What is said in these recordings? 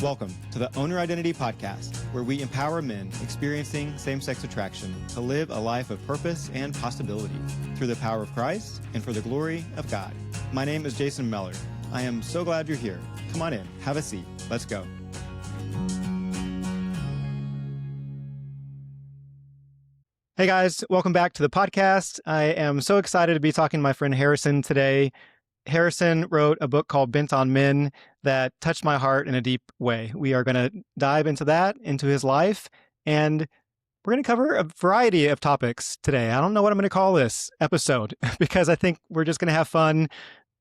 Welcome to the Owner Identity Podcast, where we empower men experiencing same-sex attraction to live a life of purpose and possibility through the power of Christ and for the glory of God. My name is Jason Meller. I am so glad you're here. Come on in, have a seat. Let's go. Hey guys, welcome back to the podcast. I am so excited to be talking to my friend Harrison today. Harrison wrote a book called Bent on Men that touched my heart in a deep way. We are going to dive into that, into his life, and we're going to cover a variety of topics today. I don't know what I'm going to call this episode because I think we're just going to have fun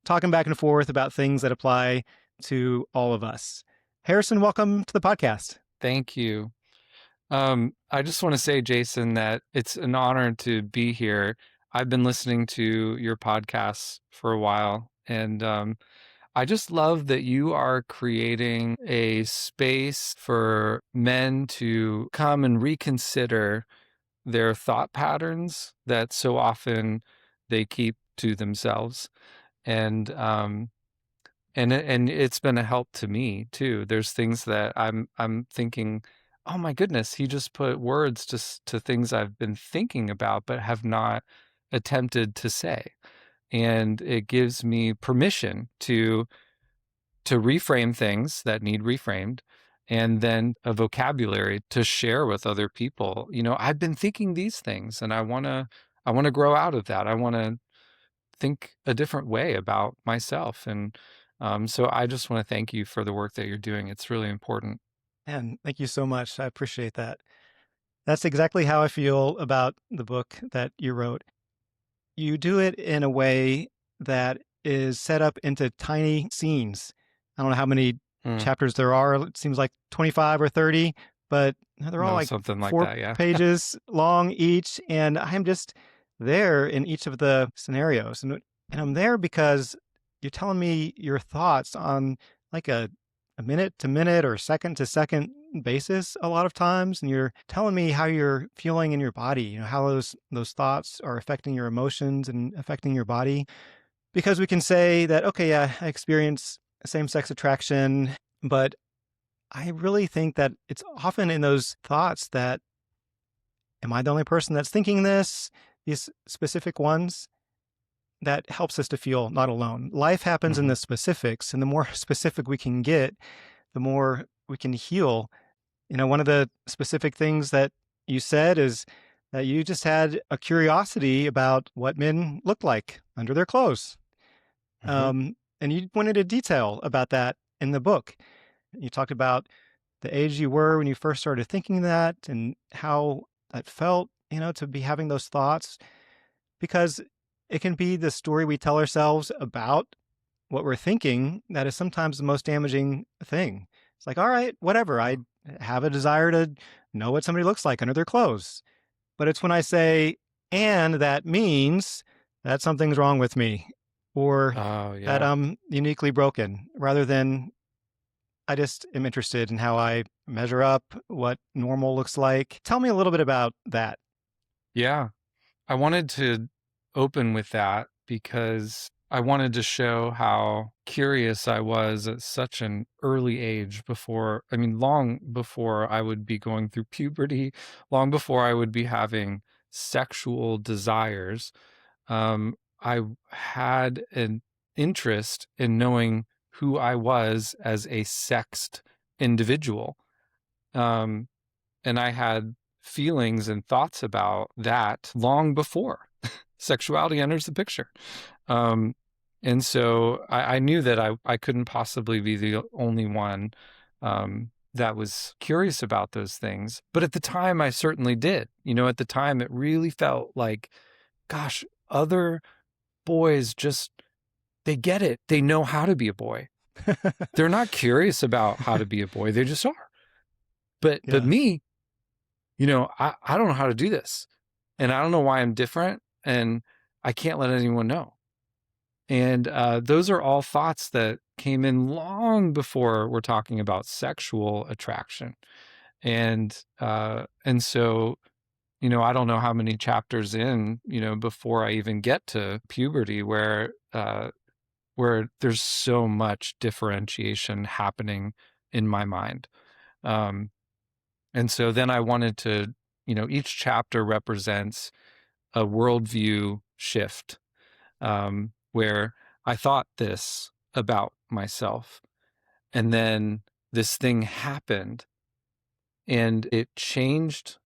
talking back and forth about things that apply to all of us. Harrison, welcome to the podcast. Thank you. I just want to say, Jason, that it's an honor to be here. I've been listening to your podcasts for a while, and I just love that you are creating a space for men to come and reconsider their thought patterns that so often they keep to themselves. And it's been a help to me too. There's things that I'm thinking, oh my goodness, he just put words to things I've been thinking about but have not attempted to say. And it gives me permission to reframe things that need reframed, and then a vocabulary to share with other people. You know, I've been thinking these things and I want to grow out of that. I want to think a different way about myself. And so I just want to thank you for the work that you're doing. It's really important. And thank you so much. I appreciate that. That's exactly how I feel about the book that you wrote. You do it in a way that is set up into tiny scenes. I don't know how many chapters there are. It seems like 25 or 30, but they're all like something like 4 that, yeah. pages long each. And I'm just there in each of the scenarios. And I'm there because you're telling me your thoughts on like a minute to minute or second to second basis a lot of times. And you're telling me how you're feeling in your body, you know, how those thoughts are affecting your emotions and affecting your body. Because we can say that, okay, yeah, I experience same-sex attraction, but I really think that it's often in those thoughts that, am I the only person that's thinking this? These specific ones, that helps us to feel not alone. Life happens in the specifics, and the more specific we can get, the more we can heal. You know, one of the specific things that you said is that you just had a curiosity about what men looked like under their clothes. And you went into detail about that in the book. You talked about the age you were when you first started thinking that and how that felt, you know, to be having those thoughts, because it can be the story we tell ourselves about what we're thinking that is sometimes the most damaging thing. It's like, all right, whatever. I have a desire to know what somebody looks like under their clothes. But it's when I say, and that means that something's wrong with me, or that I'm uniquely broken, rather than I just am interested in how I measure up, what normal looks like. Tell me a little bit about that. Yeah, I wanted to open with that because I wanted to show how curious I was at such an early age, long before I would be going through puberty, long before I would be having sexual desires. I had an interest in knowing who I was as a sexed individual. And I had feelings and thoughts about that long before sexuality enters the picture. And so I knew that I couldn't possibly be the only one that was curious about those things. But at the time, I certainly did. You know, at the time, it really felt like, gosh, other boys they get it. They know how to be a boy. They're not curious about how to be a boy. They just are. But me, you know, I don't know how to do this. And I don't know why I'm different. And I can't let anyone know. And those are all thoughts that came in long before we're talking about sexual attraction. And so, you know, I don't know how many chapters in, you know, before I even get to puberty where there's so much differentiation happening in my mind. Um, and so then I wanted to, each chapter represents a worldview shift, where I thought this about myself. And then this thing happened and it changed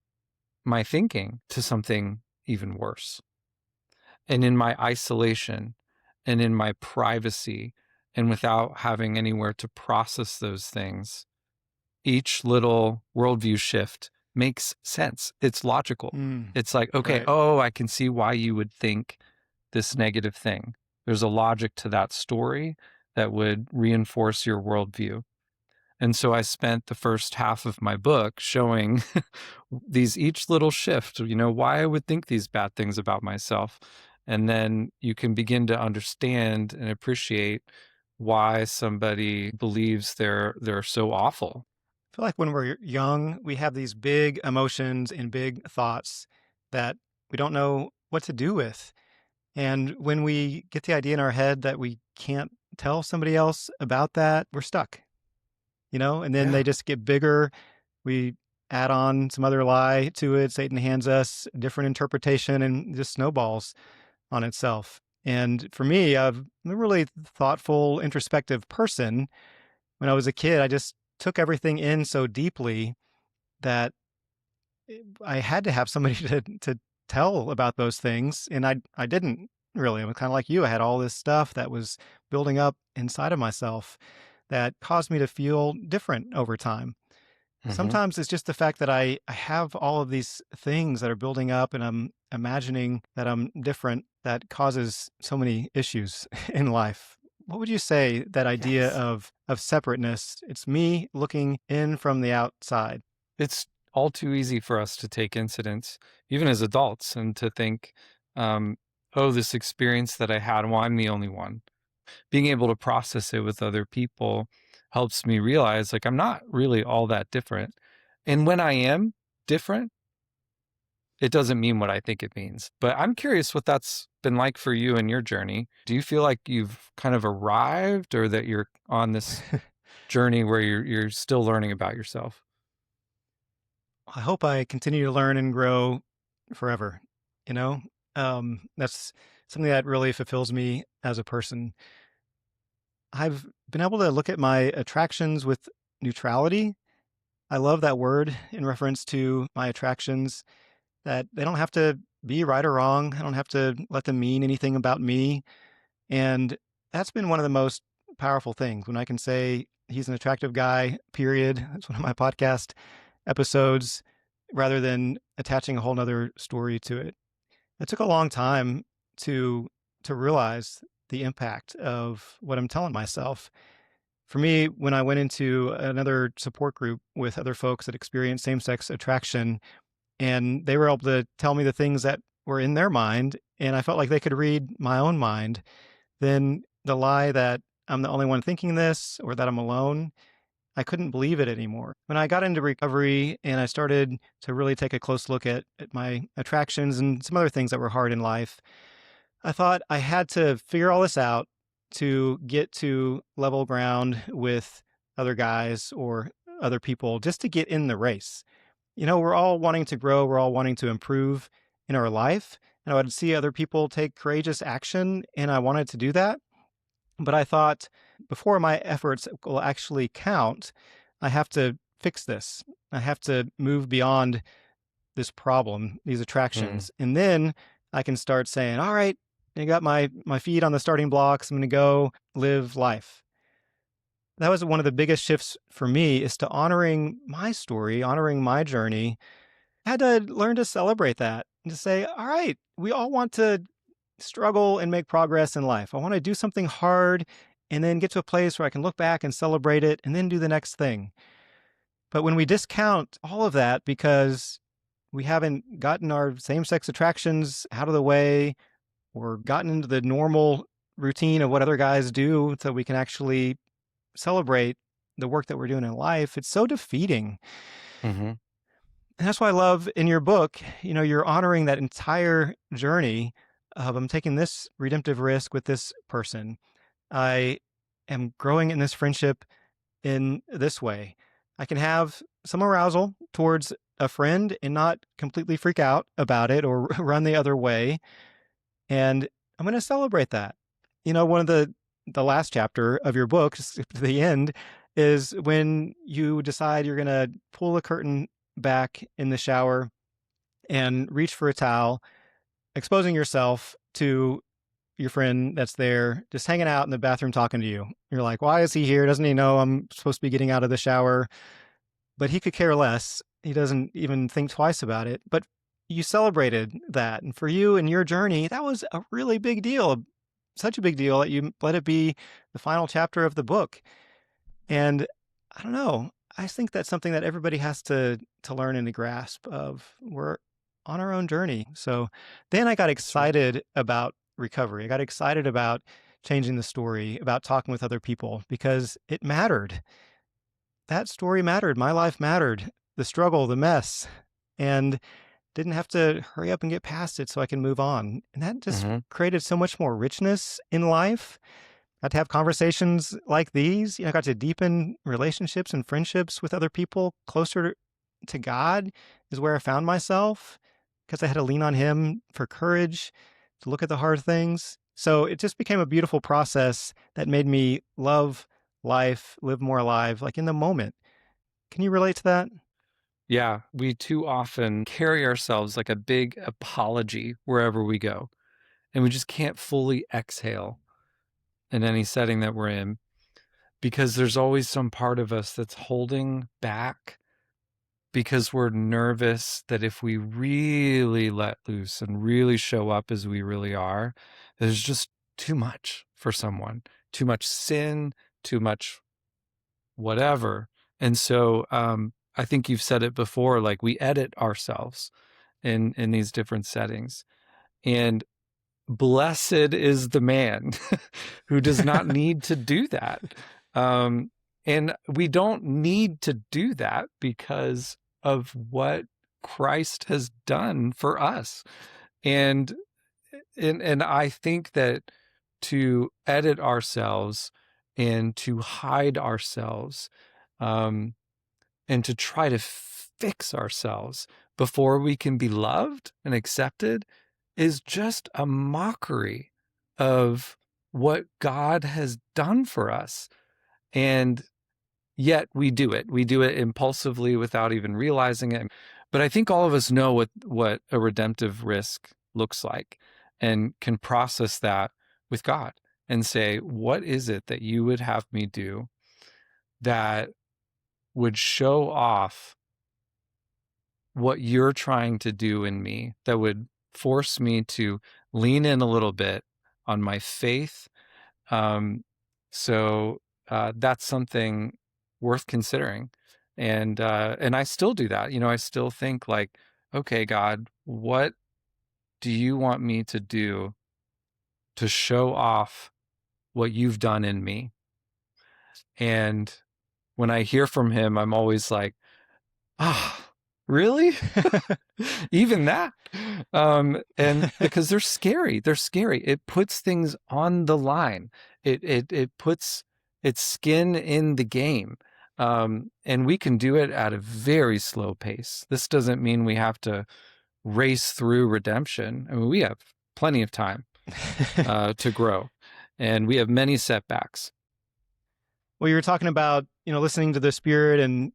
my thinking to something even worse. And in my isolation and in my privacy and without having anywhere to process those things, each little worldview shift makes sense. It's logical. Mm, It's like, okay, right. oh, I can see why you would think this negative thing. There's a logic to that story that would reinforce your worldview. And so I spent the first half of my book showing these each little shift, why I would think these bad things about myself. And then you can begin to understand and appreciate why somebody believes they're so awful. I feel like when we're young, we have these big emotions and big thoughts that we don't know what to do with. And when we get the idea in our head that we can't tell somebody else about that, we're stuck, and then they Yeah. just get bigger. We add on some other lie to it. Satan hands us a different interpretation and just snowballs on itself. And for me, I'm a really thoughtful, introspective person. When I was a kid, I just took everything in so deeply that I had to have somebody to tell about those things, and I didn't really. I was kinda like you. I had all this stuff that was building up inside of myself that caused me to feel different over time. Hmm. Sometimes it's just the fact that I have all of these things that are building up, and I'm imagining that I'm different that causes so many issues in life. What would you say that idea Yes. of separateness? It's me looking in from the outside. It's all too easy for us to take incidents, even as adults, and to think, um, oh, this experience that I had, well, I'm the only one. Being able to process it with other people helps me realize, like, I'm not really all that different. And when I am different, it doesn't mean what I think it means. But I'm curious what that's been like for you in your journey. Do you feel like you've kind of arrived, or that you're on this journey where you're still learning about yourself? I hope I continue to learn and grow forever, you know? That's something that really fulfills me as a person. I've been able to look at my attractions with neutrality. I love that word in reference to my attractions, that they don't have to be right or wrong. I don't have to let them mean anything about me. And that's been one of the most powerful things when I can say he's an attractive guy, period. That's one of my podcast episodes, rather than attaching a whole nother story to it. It took a long time to realize the impact of what I'm telling myself. For me, when I went into another support group with other folks that experienced same-sex attraction, and they were able to tell me the things that were in their mind, and I felt like they could read my own mind, then the lie that I'm the only one thinking this or that I'm alone, I couldn't believe it anymore. When I got into recovery and I started to really take a close look at my attractions and some other things that were hard in life, I thought I had to figure all this out to get to level ground with other guys or other people just to get in the race. We're all wanting to grow, we're all wanting to improve in our life. And I would see other people take courageous action, and I wanted to do that. But I thought before my efforts will actually count, I have to fix this. I have to move beyond this problem, these Mm, attractions. And then I can start saying, all right, I got my feet on the starting blocks. I'm going to go live life. That was one of the biggest shifts for me, is to honoring my story, honoring my journey. I had to learn to celebrate that and to say, all right, we all want to struggle and make progress in life. I want to do something hard and then get to a place where I can look back and celebrate it and then do the next thing. But when we discount all of that because we haven't gotten our same sex attractions out of the way or gotten into the normal routine of what other guys do so we can actually celebrate the work that we're doing in life, it's so defeating. mhm. And that's why I love in your book, you're honoring that entire journey of I'm taking this redemptive risk with this person. I am growing in this friendship. in this way. I can have some arousal towards a friend and not completely freak out about it or run the other way. And I'm going to celebrate that. One of the last chapter of your book, just to the end, is when you decide you're going to pull the curtain back in the shower and reach for a towel, exposing yourself to your friend that's there, just hanging out in the bathroom talking to you. You're like, why is he here? Doesn't he know I'm supposed to be getting out of the shower? But he could care less. He doesn't even think twice about it. But you celebrated that. And for you and your journey, that was a really big deal. Such a big deal that you let it be the final chapter of the book. And I don't know. I think that's something that everybody has to learn and to grasp of we're on our own journey. So then I got That's right. excited about recovery. I got excited about changing the story, about talking with other people because it mattered. That story mattered. My life mattered. The struggle, the mess, and didn't have to hurry up and get past it so I can move on. And that just Mhm. created so much more richness in life. Got to have conversations like these. I got to deepen relationships and friendships with other people closer to God is where I found myself because I had to lean on Him for courage to look at the hard things. So it just became a beautiful process that made me love life, live more alive, like in the moment. Can you relate to that? Yeah, we too often carry ourselves like a big apology wherever we go, and we just can't fully exhale in any setting that we're in because there's always some part of us that's holding back because we're nervous that if we really let loose and really show up as we really are, there's just too much for someone, too much sin, too much whatever. And so I think you've said it before, like we edit ourselves in these different settings. And blessed is the man who does not need to do that. Um, and we don't need to do that because of what Christ has done for us. And and I think that to edit ourselves and to hide ourselves, um, and to try to fix ourselves before we can be loved and accepted is just a mockery of what God has done for us. And yet we do it. We do it impulsively without even realizing it. But I think all of us know what a redemptive risk looks like and can process that with God and say, what is it that you would have me do that would show off what you're trying to do in me, that would force me to lean in a little bit on my faith. Um, so that's something worth considering. And I still do that. I still think like, okay, God, what do you want me to do to show off what you've done in me? And when I hear from him, I'm always like, ah, really? Even that? And because they're scary. They're scary. It puts things on the line. It puts its skin in the game. And we can do it at a very slow pace. This doesn't mean we have to race through redemption. I mean, we have plenty of time to grow, and we have many setbacks. Well, you were talking about, listening to the Spirit and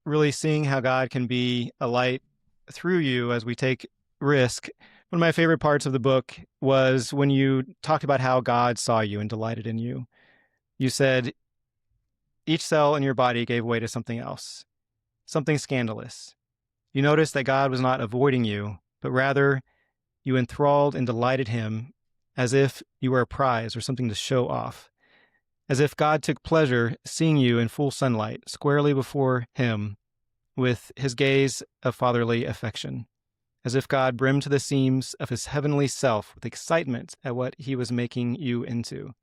really seeing how God can be a light through you as we take risk. One of my favorite parts of the book was when you talked about how God saw you and delighted in you. You said each cell in your body gave way to something else, something scandalous. You noticed that God was not avoiding you, but rather you enthralled and delighted him as if you were a prize or something to show off, as if God took pleasure seeing you in full sunlight, squarely before him, with his gaze of fatherly affection, as if God brimmed to the seams of his heavenly self with excitement at what he was making you into.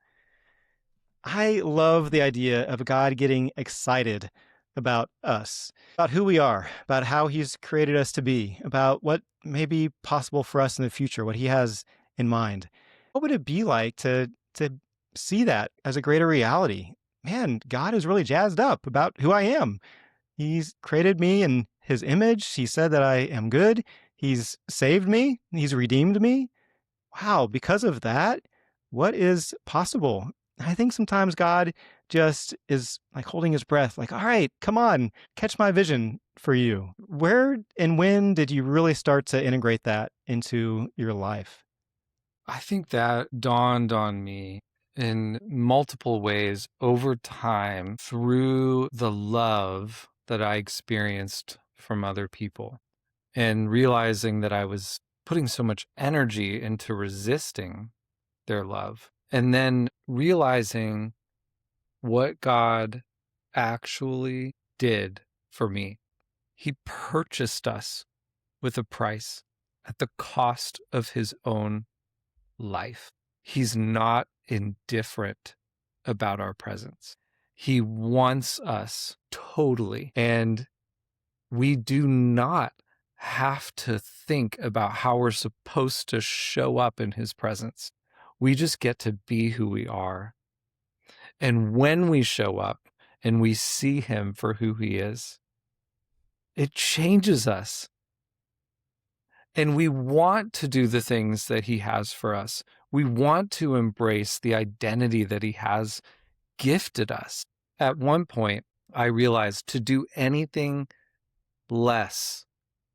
I love the idea of God getting excited about us, about who we are, about how he's created us to be, about what may be possible for us in the future, what he has in mind. What would it be like to see that as a greater reality? man, God is really jazzed up about who I am. He's created me in his image. He said that I am good. He's saved me. He's redeemed me. Wow, because of that, what is possible? I think sometimes God just is like holding his breath, like, all right, come on, catch my vision for you. Where and when did you really start to integrate that into your life? I think that dawned on me in multiple ways over time through the love that I experienced from other people and realizing that I was putting so much energy into resisting their love. And then realizing what God actually did for me. He purchased us with a price at the cost of his own life. He's not indifferent about our presence. He wants us totally. And we do not have to think about how we're supposed to show up in his presence. We just get to be who we are. And when we show up and we see him for who he is, it changes us. And we want to do the things that he has for us. We want to embrace the identity that he has gifted us. At one point, I realized to do anything less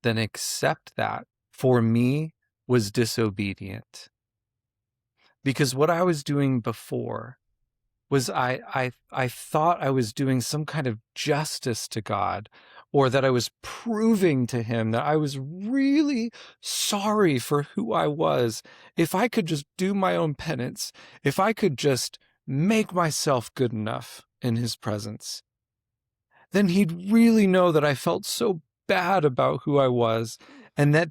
than accept that for me was disobedient. Because what I was doing before was I thought I was doing some kind of justice to God, or that I was proving to him that I was really sorry for who I was. If I could just do my own penance, if I could just make myself good enough in his presence, then he'd really know that I felt so bad about who I was, and that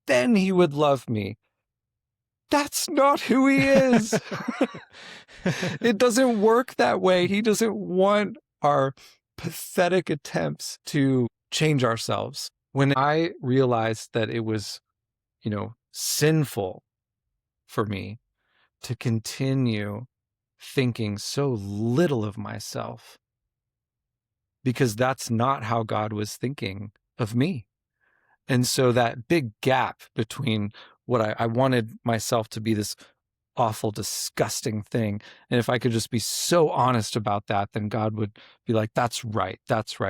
then he would love me. That's not who he is. It doesn't work that way. He doesn't want our pathetic attempts to change ourselves. When I realized that it was, sinful for me to continue thinking so little of myself, because that's not how God was thinking of me. And so that big gap between what I wanted myself to be, this awful, disgusting thing. And if I could just be so honest about that, then God would be like, that's right.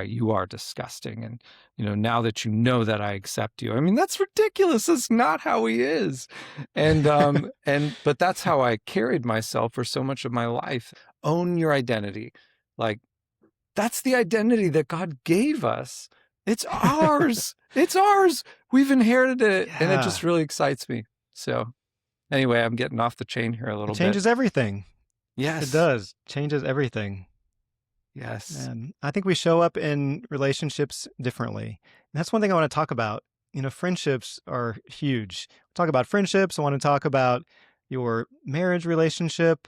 You are disgusting. And, now that you know that I accept you, I mean, that's ridiculous. That's not how he is. But that's how I carried myself for so much of my life. Own your identity. Like, that's the identity that God gave us. It's ours. It's ours. We've inherited it. And it Yeah. just really excites me. So anyway, I'm getting off the chain here a It little bit. changes everything. It Yes. does. Changes everything. Yes. Man, I think we show up in relationships differently. And that's one thing I want to talk about. Friendships are huge. Talk about friendships. I want to talk about your marriage relationship.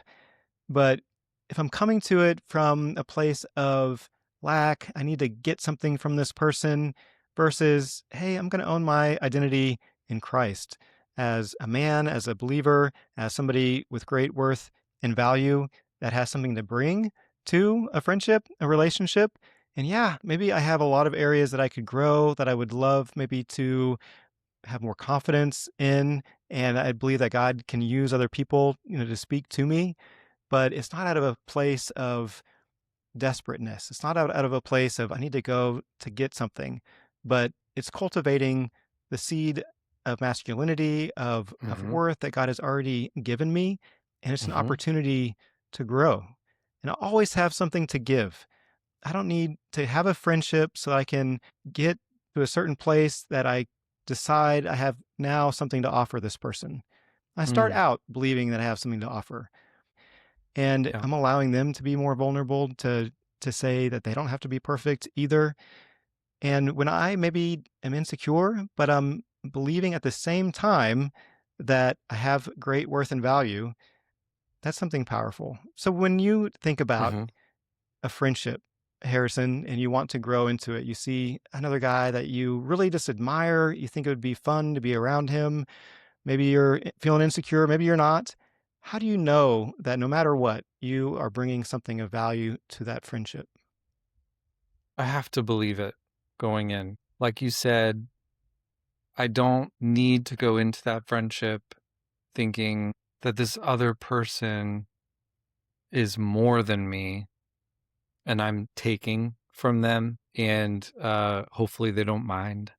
But if I'm coming to it from a place of lack, I need to get something from this person versus, hey, I'm going to own my identity in Christ as a man, as a believer, as somebody with great worth and value that has something to bring to a friendship, a relationship. And yeah, maybe I have a lot of areas that I could grow that I would love maybe to have more confidence in. And I believe that God can use other people, to speak to me, but it's not out of a place of desperateness. It's not out of a place of I need to go to get something, but it's cultivating the seed of masculinity, of Mm-hmm. worth that God has already given me. And it's an Mm-hmm. opportunity to grow. And I always have something to give. I don't need to have a friendship so I can get to a certain place that I decide I have now something to offer this person. I start Mm. out believing that I have something to offer, and Yeah. I'm allowing them to be more vulnerable to say that they don't have to be perfect either. And when I maybe am insecure, but I'm believing at the same time that I have great worth and value, that's something powerful. So when you think about Mm-hmm. a friendship, Harrison, and you want to grow into it, you see another guy that you really just admire, you think it would be fun to be around him, maybe you're feeling insecure, maybe you're not. How do you know that no matter what, you are bringing something of value to that friendship. I have to believe it going in. Like you said, I don't need to go into that friendship thinking that this other person is more than me and I'm taking from them and hopefully they don't mind.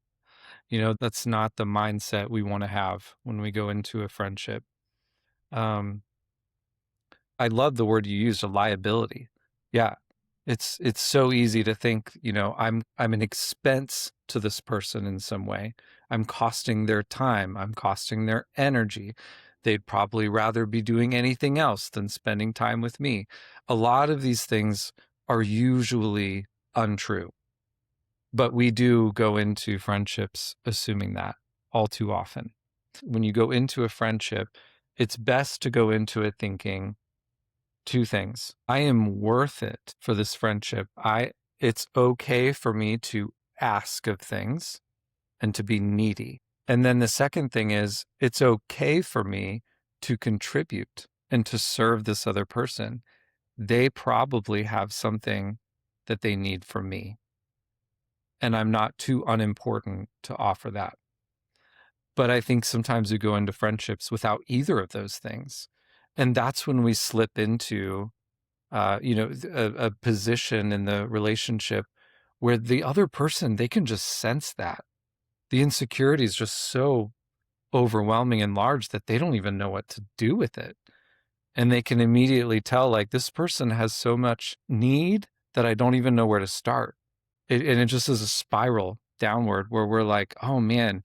You know, that's not the mindset we want to have when we go into a friendship. Um, I love the word you used, a liability. Yeah. It's so easy to think, you know, I'm an expense to this person in some way. I'm costing their time, I'm costing their energy. They'd probably rather be doing anything else than spending time with me. A lot of these things are usually untrue, but we do go into friendships assuming that all too often. When you go into a friendship, it's best to go into it thinking, two things. I am worth it for this friendship. It's okay for me to ask of things and to be needy. And then the second thing is it's okay for me to contribute and to serve this other person. They probably have something that they need from me, and I'm not too unimportant to offer that. But I think sometimes we go into friendships without either of those things. And that's when we slip into a position in the relationship where the other person, they can just sense that. The insecurity is just so overwhelming and large that they don't even know what to do with it. And they can immediately tell, like, this person has so much need that I don't even know where to start. And it just is a spiral downward where we're like, oh man,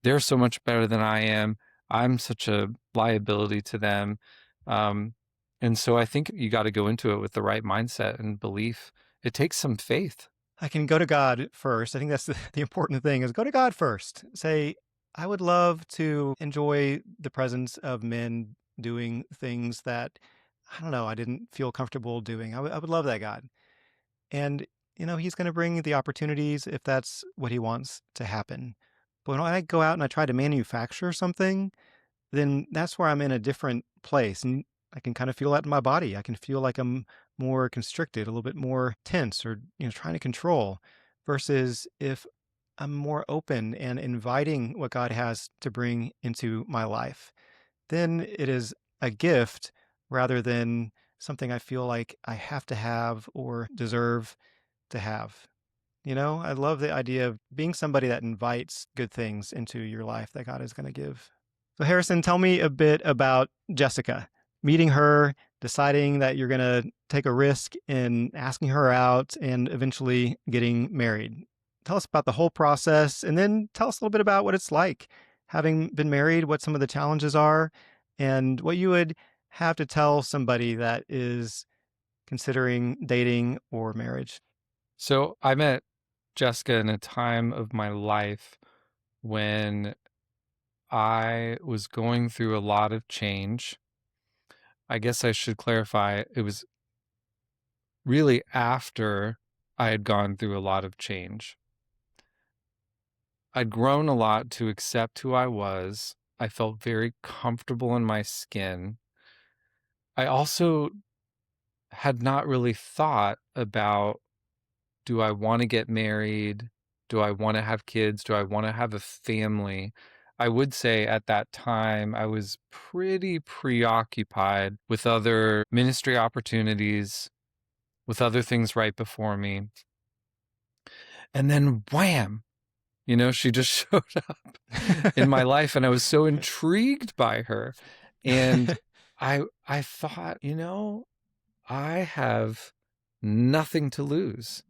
they're so much better than I am. I'm such a liability to them. Um, and so I think you got to go into it with the right mindset and belief. It takes some faith. I can go to God first. I think that's the important thing is go to God first. Say, I would love to enjoy the presence of men doing things that, I don't know, I didn't feel comfortable doing. I would love that, God. And, he's going to bring the opportunities if that's what he wants to happen. But when I go out and I try to manufacture something, then that's where I'm in a different place. And I can kind of feel that in my body. I can feel like I'm more constricted, a little bit more tense or, trying to control versus if I'm more open and inviting what God has to bring into my life, then it is a gift rather than something I feel like I have to have or deserve to have. I love the idea of being somebody that invites good things into your life that God is going to give. So, Harrison, tell me a bit about Jessica. Meeting her, deciding that you're going to take a risk in asking her out, and eventually getting married. Tell us about the whole process, and then tell us a little bit about what it's like having been married, what some of the challenges are, and what you would have to tell somebody that is considering dating or marriage. So I met Jessica in a time of my life when I was going through a lot of change. I guess I should clarify, it was really after I had gone through a lot of change. I'd grown a lot to accept who I was. I felt very comfortable in my skin. I also had not really thought about, do I want to get married? Do I want to have kids? Do I want to have a family? I would say at that time, I was pretty preoccupied with other ministry opportunities, with other things right before me. And then wham, she just showed up in my life and I was so intrigued by her. And I thought, I have nothing to lose.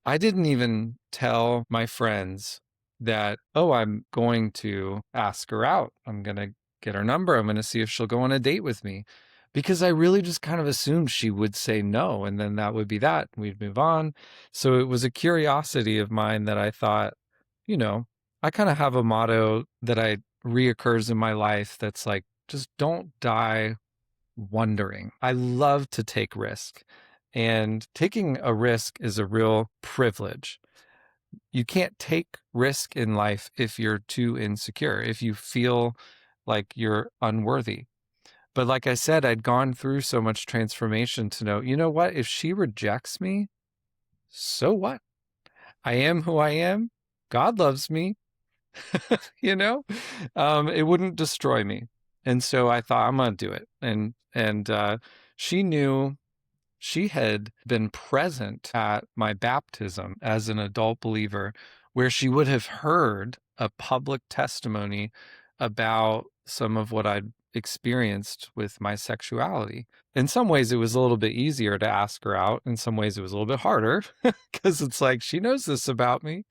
I didn't even tell my friends that, oh, I'm going to ask her out. I'm going to get her number. I'm going to see if she'll go on a date with me. Because I really just kind of assumed she would say no. And then that would be that. We'd move on. So it was a curiosity of mine that I thought, you know, I kind of have a motto that I reoccurs in my life that's like, just don't die wondering. I love to take risk. And taking a risk is a real privilege. You can't take risk in life if you're too insecure, if you feel like you're unworthy. But like I said, I'd gone through so much transformation to know, you know what? If she rejects me, so what? I am who I am. God loves me. you know, it wouldn't destroy me. And so I thought I'm going to do it. And she knew she had been present at my baptism as an adult believer, where she would have heard a public testimony about some of what I'd experienced with my sexuality. In some ways, it was a little bit easier to ask her out. In some ways, it was a little bit harder because it's like she knows this about me,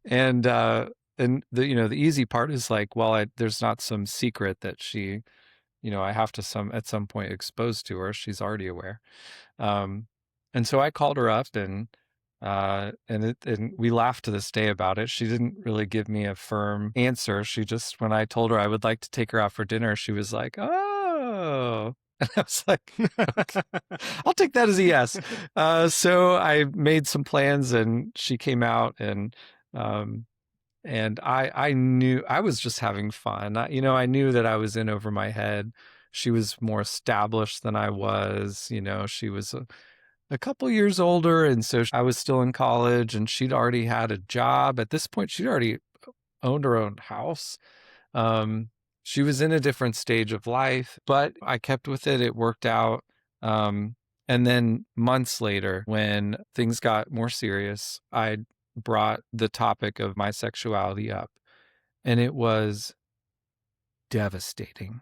and the the easy part is like, well, there's not some secret that she, I have to some at some point expose to her. She's already aware. Um, and so I called her up and we laughed to this day about it. She didn't really give me a firm answer. She just, when I told her I would like to take her out for dinner, she was like, "Oh," and I was like, "Okay, I'll take that as a yes." So I made some plans, and she came out, um, and I knew I was just having fun. I knew that I was in over my head. She was more established than I was. She was a couple years older, and so I was still in college, and she'd already had a job. At this point, she'd already owned her own house. Um, she was in a different stage of life, but I kept with it. It worked out. Um, and then months later, when things got more serious, I brought the topic of my sexuality up, and it was devastating.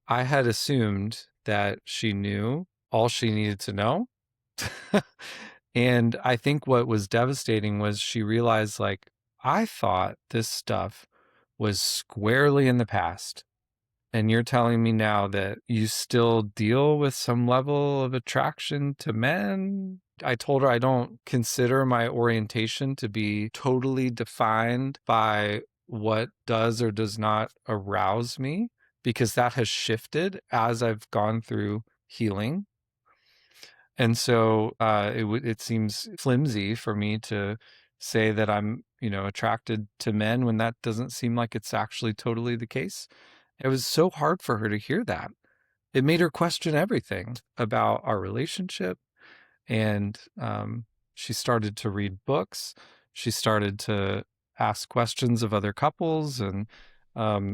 I had assumed that she knew all she needed to know. And I think what was devastating was she realized, like, I thought this stuff was squarely in the past. And you're telling me now that you still deal with some level of attraction to men? I told her I don't consider my orientation to be totally defined by what does or does not arouse me, because that has shifted as I've gone through healing. And so it seems flimsy for me to say that I'm, attracted to men when that doesn't seem like it's actually totally the case. It was so hard for her to hear that. It made her question everything about our relationship. And she started to read books. She started to ask questions of other couples, and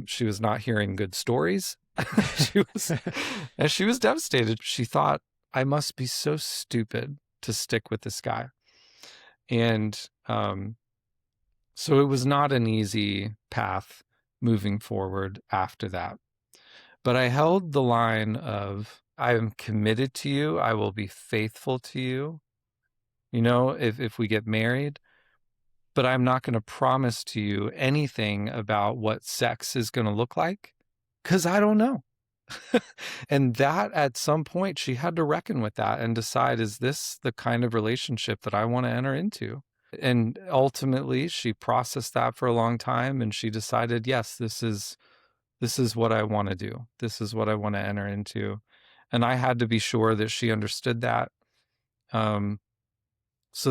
she was not hearing good stories. she was, and she was devastated. She thought, I must be so stupid to stick with this guy. And so it was not an easy path moving forward after that. But I held the line of, I am committed to you. I will be faithful to you, if we get married, but I'm not going to promise to you anything about what sex is going to look like, because I don't know. And that at some point she had to reckon with that and decide, is this the kind of relationship that I want to enter into? And ultimately she processed that for a long time, and she decided, yes, this is what I want to do. This is what I want to enter into. And I had to be sure that she understood that. So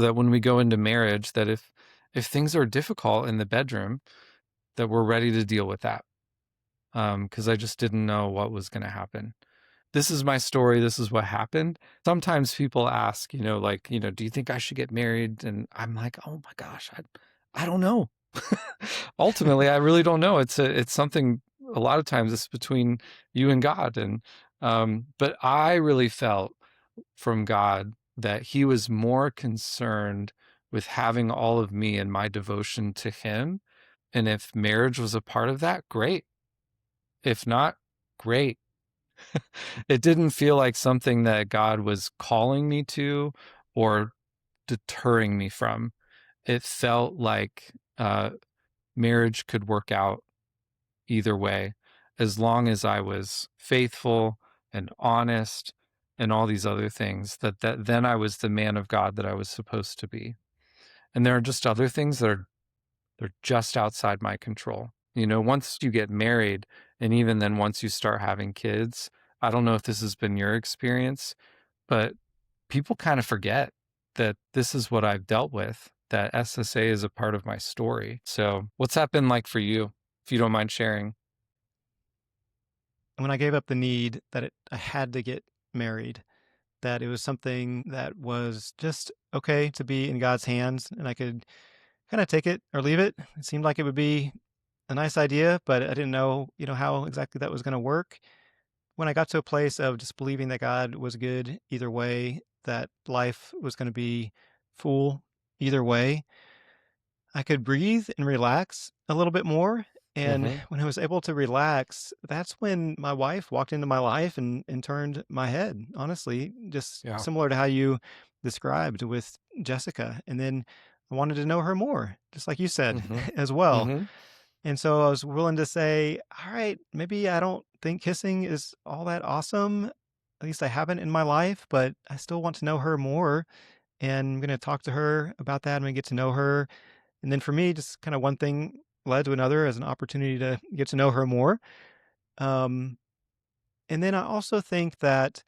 that when we go into marriage, that if things are difficult in the bedroom, that we're ready to deal with that. Because I just didn't know what was going to happen. This is my story. This is what happened. Sometimes people ask, like, do you think I should get married? And I'm like, oh my gosh, I don't know. Ultimately, I really don't know. It's something, a lot of times it's between you and God. And but I really felt from God that he was more concerned with having all of me and my devotion to him. And if marriage was a part of that, great. If not, great. It didn't feel like something that God was calling me to or deterring me from. It felt like marriage could work out either way, as long as I was faithful and honest and all these other things, that then I was the man of God that I was supposed to be. And there are just other things that they're just outside my control. Once you get married, and even then once you start having kids, I don't know if this has been your experience, but people kind of forget that this is what I've dealt with, that SSA is a part of my story. So what's that been like for you, if you don't mind sharing? when I gave up the need that I had to get married, that it was something that was just okay to be in God's hands and I could kind of take it or leave it. It seemed like it would be a nice idea, but I didn't know, how exactly that was going to work. When I got to a place of just believing that God was good either way, that life was going to be full either way, I could breathe and relax a little bit more. And Mhm. when I was able to relax, that's when my wife walked into my life and turned my head, honestly, just Yeah. similar to how you described with Jessica. And then I wanted to know her more, just like you said Mhm. as well. Mhm. And so I was willing to say, all right, maybe I don't think kissing is all that awesome. At least I haven't in my life, but I still want to know her more. And I'm going to talk to her about that. I'm going to get to know her, and then for me, just kind of one thing led to another as an opportunity to get to know her more. Um, and then I also think that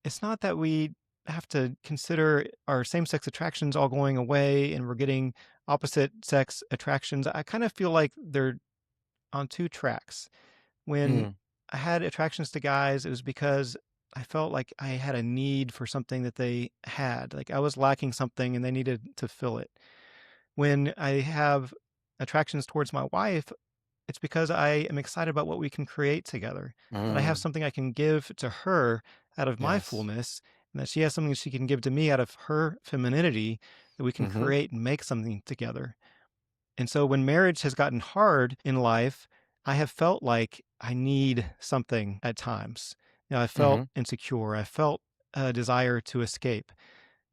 it's not that we have to consider our same sex attractions all going away and we're getting opposite sex attractions. I kind of feel like they're on two tracks. When Mm. I had attractions to guys, it was because I felt like I had a need for something that they had. Like I was lacking something and they needed to fill it. When I have attractions towards my wife, it's because I am excited about what we can create together, that I have Mm. something I can give to her out of my Yes. fullness, and that she has something she can give to me out of her femininity, that we can Mhm. create and make something together. And so when marriage has gotten hard in life, I have felt like I need something at times. I felt Mhm. insecure. I felt a desire to escape.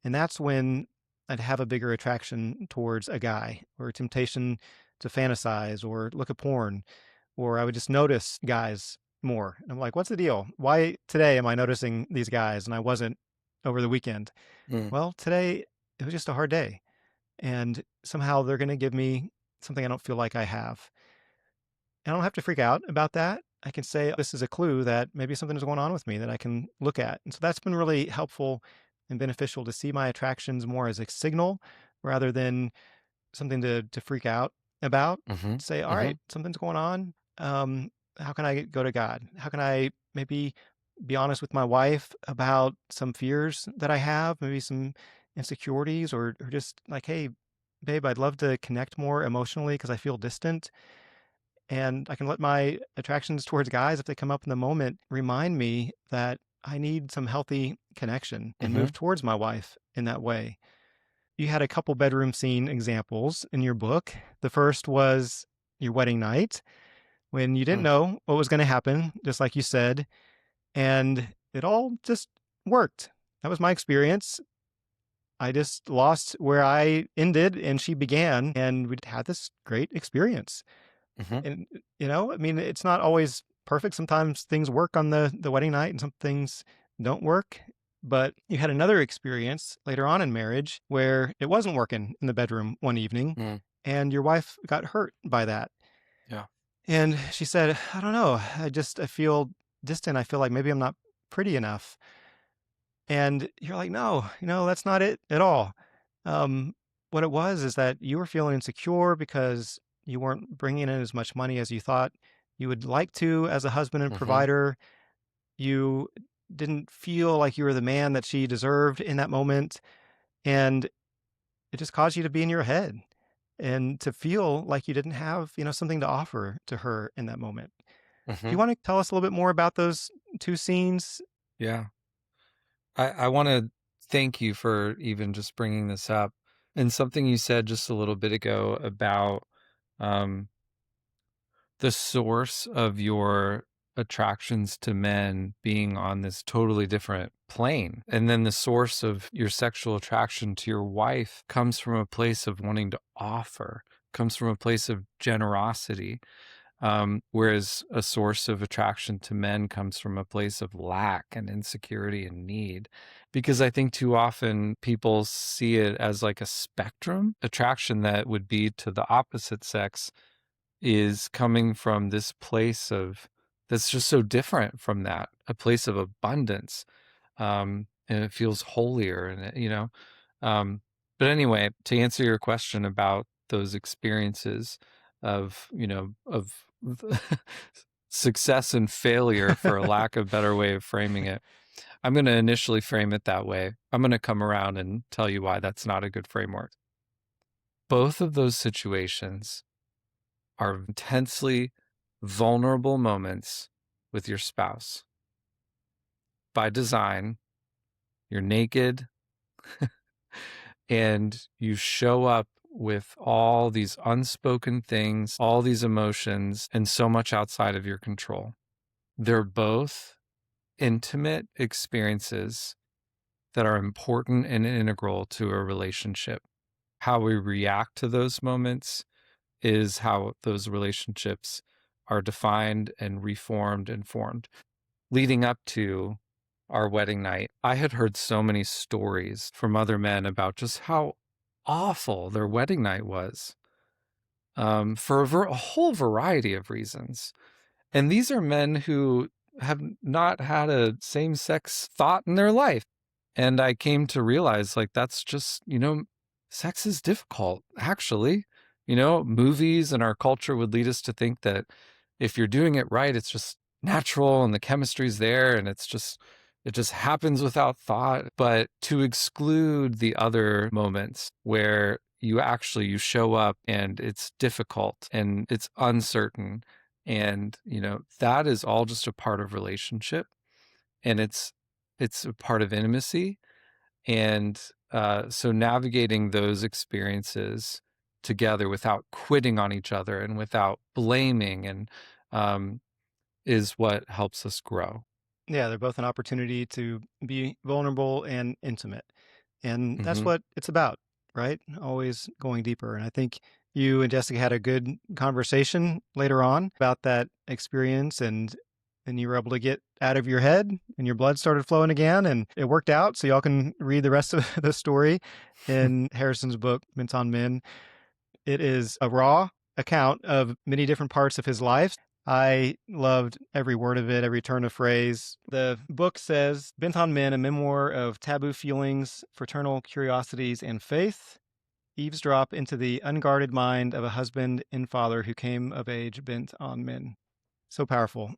And that's when I'd have a bigger attraction towards a guy or a temptation to fantasize or look at porn, or I would just notice guys more. And I'm like, what's the deal? Why today am I noticing these guys and I wasn't over the weekend? Mm. Well, today it was just a hard day. And somehow they're going to give me something I don't feel like I have. And I don't have to freak out about that. I can say, this is a clue that maybe something is going on with me that I can look at. And so that's been really helpful and beneficial to see my attractions more as a signal rather than something to freak out about. Mhm. Say, all right, Mhm. something's going on. How can I go to God? How can I maybe be honest with my wife about some fears that I have, maybe some insecurities, or just like, hey, babe, I'd love to connect more emotionally because I feel distant. And I can let my attractions towards guys, if they come up in the moment, remind me that I need some healthy connection and move Mhm. towards my wife in that way. You had a couple bedroom scene examples in your book. The first was your wedding night when you didn't Mm. know what was going to happen, just like you said, and it all just worked. That was my experience. I just lost where I ended and she began, and we had this great experience. Mhm. And, I mean, it's not always perfect. Sometimes things work on the wedding night and some things don't work. But you had another experience later on in marriage where it wasn't working in the bedroom one evening Mm. and your wife got hurt by that. Yeah. And she said, I don't know. I feel distant. I feel like maybe I'm not pretty enough. And you're like, no, that's not it at all. Um, what it was is that you were feeling insecure because you weren't bringing in as much money as you thought you would like to as a husband and Mhm. provider. You didn't feel like you were the man that she deserved in that moment. And it just caused you to be in your head and to feel like you didn't have, something to offer to her in that moment. Do you Mhm. want to tell us a little bit more about those two scenes? Yeah. I wanna thank you for even just bringing this up, and something you said just a little bit ago about, um, the source of your attractions to men being on this totally different plane, and then the source of your sexual attraction to your wife comes from a place of wanting to offer, comes from a place of generosity. Whereas a source of attraction to men comes from a place of lack and insecurity and need. Because I think too often people see it as like a spectrum. Attraction that would be to the opposite sex is coming from this place of that's just so different from that, a place of abundance. And it feels holier and um, but anyway, to answer your question about those experiences of, success and failure, for a lack of better way of framing it. I'm going to initially frame it that way. I'm going to come around and tell you why that's not a good framework. Both of those situations are intensely vulnerable moments with your spouse. By design, you're naked and you show up with all these unspoken things, all these emotions, and so much outside of your control. They're both intimate experiences that are important and integral to a relationship. How we react to those moments is how those relationships are defined and reformed and formed. Leading up to our wedding night, I had heard so many stories from other men about just how awful their wedding night was, for a whole variety of reasons. And these are men who have not had a same sex thought in their life. And I came to realize, like, that's just, sex is difficult, actually. Movies and our culture would lead us to think that if you're doing it right, it's just natural and the chemistry's there and it just happens without thought. But to exclude the other moments where you show up and it's difficult and it's uncertain, and that is all just a part of relationship, and it's a part of intimacy. And so navigating those experiences together without quitting on each other and without blaming and um, is what helps us grow. Yeah, they're both an opportunity to be vulnerable and intimate. And that's Hmm. what it's about, right? Always going deeper. And I think you and Jessica had a good conversation later on about that experience, and you were able to get out of your head and your blood started flowing again and it worked out. So y'all can read the rest of the story in Harrison's book, Mint on Men. It is a raw account of many different parts of his life. I loved every word of it, every turn of phrase. The book says Bent on Men, a memoir of taboo feelings, fraternal curiosities, and faith. Eavesdrop into the unguarded mind of a husband and father who came of age bent on men. So powerful.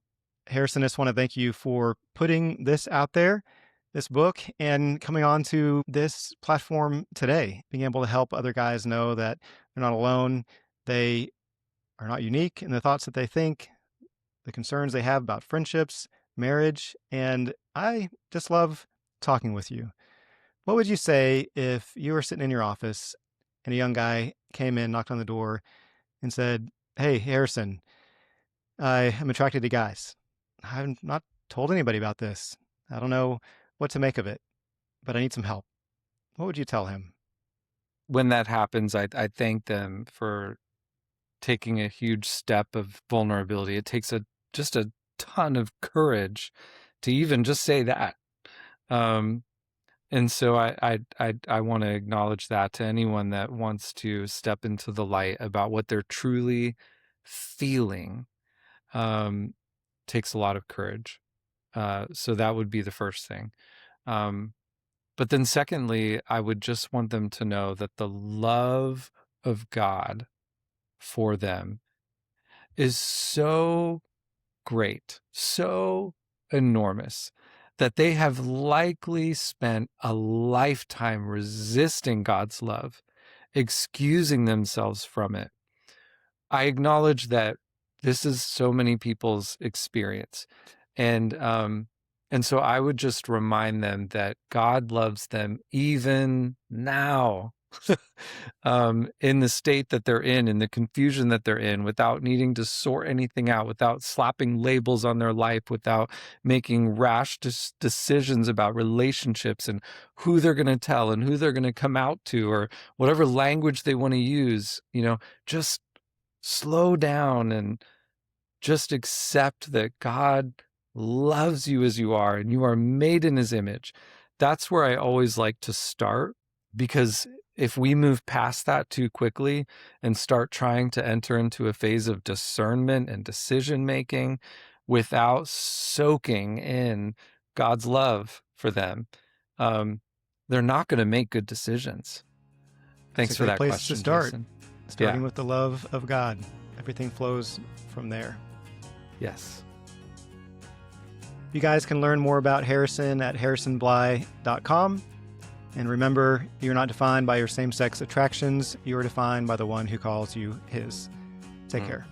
Harrison, I just want to thank you for putting this out there, this book, and coming on to this platform today, being able to help other guys know that they're not alone. They are not unique in the thoughts that they think, the concerns they have about friendships, marriage, and I just love talking with you. What would you say if you were sitting in your office and a young guy came in, knocked on the door, and said, "Hey, Harrison, I am attracted to guys. I've not told anybody about this. I don't know what to make of it, but I need some help." What would you tell him? When that happens, I thank them for taking a huge step of vulnerability. It takes just a ton of courage to even just say that. Um, And so I want to acknowledge that to anyone that wants to step into the light about what they're truly feeling. Um, takes a lot of courage. So that would be the first thing. Um, but then secondly, I would just want them to know that the love of God for them is so great, so enormous, that they have likely spent a lifetime resisting God's love, excusing themselves from it. I acknowledge that this is so many people's experience. And so I would just remind them that God loves them even now, in the state that they're in the confusion that they're in, without needing to sort anything out, without slapping labels on their life, without making rash decisions about relationships and who they're going to tell and who they're going to come out to, or whatever language they want to use. Just slow down and just accept that God loves you as you are and you are made in his image. That's where I always like to start, because if we move past that too quickly and start trying to enter into a phase of discernment and decision making without soaking in God's love for them, um, they're not going to make good decisions. It's a Thanks for great that place to question, start, Jason. Yeah. starting with the love of God. Everything flows from there. Yes. You guys can learn more about Harrison at harrisonbly.com. And remember, you're not defined by your same-sex attractions. You are defined by the one who calls you his. Take care.